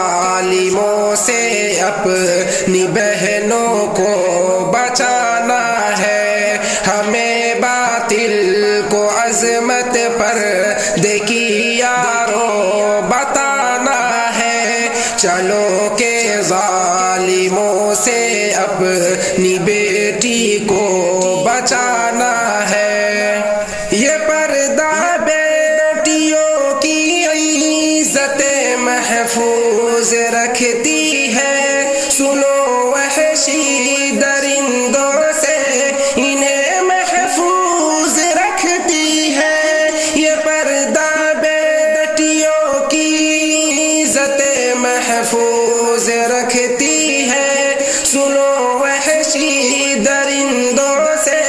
ظالموں سے اپنی بہنوں کو بچانا ہے، ہمیں باطل کو عظمت پر دیکھی یارو بتانا ہے، چلو کہ ظالموں سے اپنی بیٹی کو بچانا ہے۔ یہ پردہ بیٹیوں کی عزت محفوظ رکھتی ہے، سنو وحشی درندوں سے انہیں محفوظ رکھتی ہے۔ یہ پردہ بیٹیوں کی عزت محفوظ رکھتی ہے، سنو وحشی درندوں سے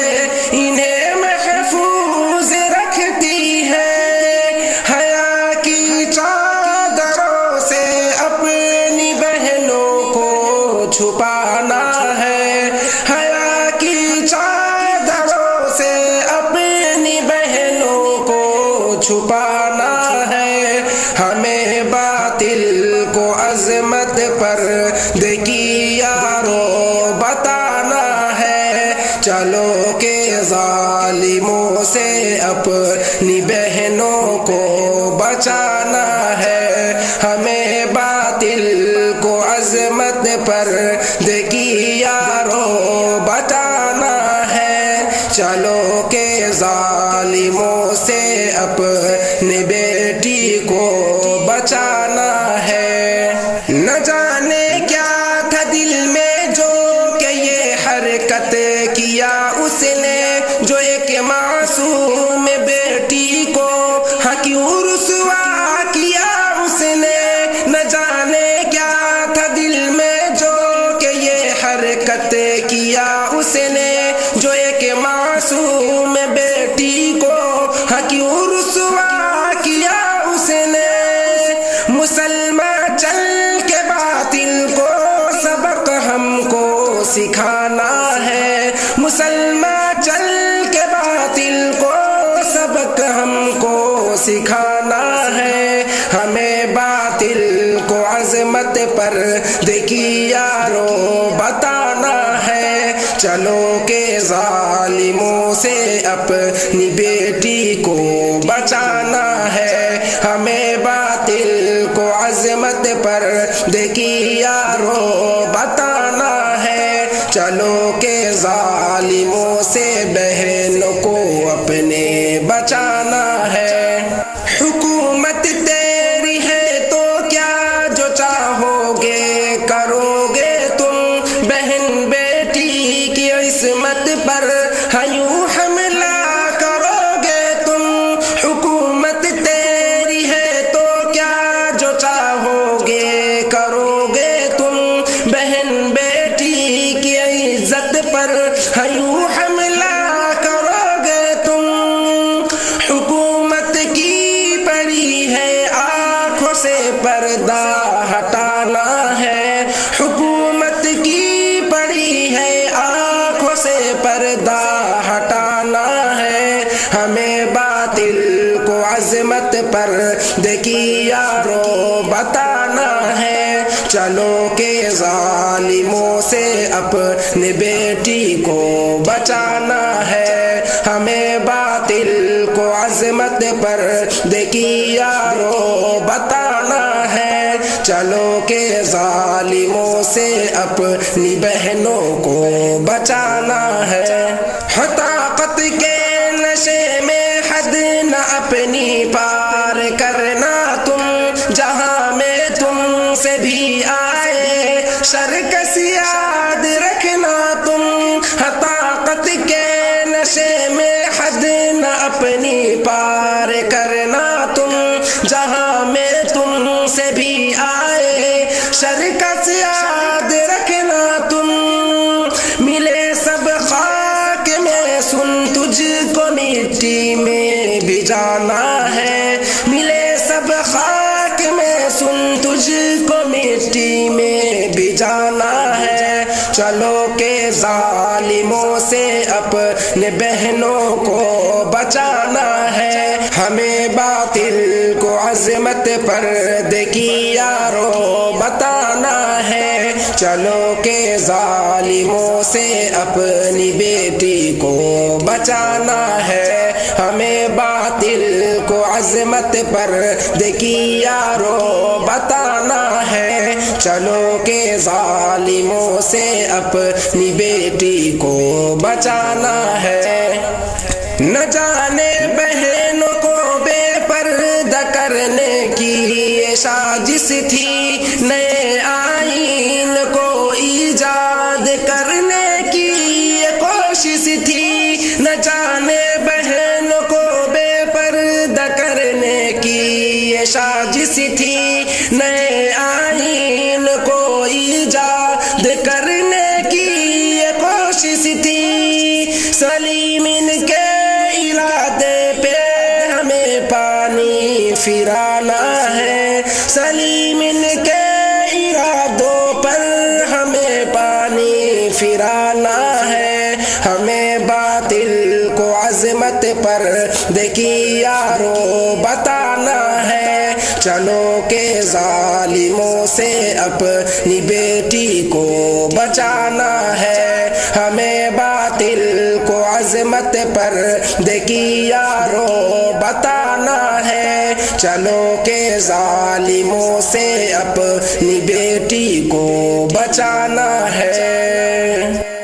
انہیں محفوظ رکھتی ہے۔ حیا کی چادروں سے اپنی بہنوں کو چھپانا ہے، حیا کی چادروں سے اپنی بہنوں کو چھپانا ہے، ہمیں باطل کو عظمت پر دیکھی یارو بتانا ہے، چلو کہ ظالموں سے اپنی بہنوں کو بچانا ہے، ہمیں باطل کو عظمت پر دیکھی یارو بتانا ہے، چلو کہ ظالموں سے اپنی بیٹی کو بچانا ہے۔ نہ جانے کیا تھا دل میں جو کہ یہ حرکت کیا اس نے، جو ایک معصوم بیٹی کو ہاں کیوں رسوا کیا اس نے۔ نہ جانے کیا تھا دل میں جو کہ یہ حرکت کیا اس نے، جو ایک معصوم بیٹی کو ہاں کیوں رسوا کیا اس نے۔ مسلمان چل کے باطل کو سبق ہم کو سکھانا ہے، مسلمان چل کے باطل کو سبق ہم کو سکھانا ہے، ہمیں باطل کو عظمت پر دیکھی یارو بتانا ہے، چلو کہ ظالموں سے اپنی بیٹی کو بچانا ہے، ہمیں باطل کو عظمت پر دیکھی یارو بتانا ہے، چلو کہ ظالموں سے بہنوں کو اپنے بچانا ہے۔ حکومت تیری ہے تو کیا جو چاہو گے کرو گے تم، بہن بیٹی کی عصمت پر یوں حملہ کرو گے تم۔ حکومت تیری ہے تو کیا جو چاہو گے کرو گے تم، بہن بیٹی کی عزت پر یوں حملہ کرو گے تم۔ حکومت کی پڑی ہے آنکھوں سے پردہ ہٹانا ہے، حکومت کی پڑی ہے آنکھوں سے پردہ ہٹانا ہے، ہمیں باطل کو عظمت پر دیکھی یارو بتانا ہے، چلو کہ ظالموں سے اپنے بیٹی کو بچانا ہے، ہمیں باطل کو عظمت پر دیکھی یارو بتانا ہے، چلو کہ ظالموں سے اپنی بہنوں کو بچانا ہے۔ طاقت کے نشے میں حد نہ اپنی پار کرنا تم، جہاں میں تم سے بھی آئے شرکس یاد رکھنا تم۔ طاقت کے نشے میں حد نہ اپنی پار کرنا تم، جہاں میں تم سے بھی آئے شرکس یاد رکھنا تم۔ ملے سب خاک میں سن تجھ کو مٹی میں بھی جانا ہے، ملے سب خاک میں سن تجھ کو مٹی میں بھی جانا ہے، چلو کہ ظالموں سے اپنے بہنوں کو بچانا ہے، ہمیں باطل کو عظمت عظمت پر دیکھی یارو بتانا ہے، چلو کہ ظالموں سے اپنی بیٹی کو بچانا ہے، ہمیں باطل کو عظمت پر دیکھی یارو بتانا ہے، چلو کہ ظالموں سے اپنی بیٹی کو بچانا ہے۔ نہ جانے بہنوں کو بے پردہ کرنے کی یہ سازش تھی، نئے آئین کو ایجاد کرنے کی یہ کوشش تھی، نہ جانے بہنوں کو بے پردہ کرنے کی یہ سازش تھی، نئے آئین کو ایجاد کرنے کی یہ کوشش تھی، سلیم ان کے ارادے پہ ہمیں پانی پھرانا ہے، سلیم ان کے ارادوں پر ہمیں پانی پھرانا ہے، ہمیں باطل کو عظمت پر دیکھی یارو بتانا ہے، چلو کہ ظالموں سے اپنی بیٹی کو بچانا ہے، ہمیں باطل کو عظمت پر دیکھی یارو بتانا ہے، چلو کہ ظالموں سے اپنی بیٹی کو بچانا ہے۔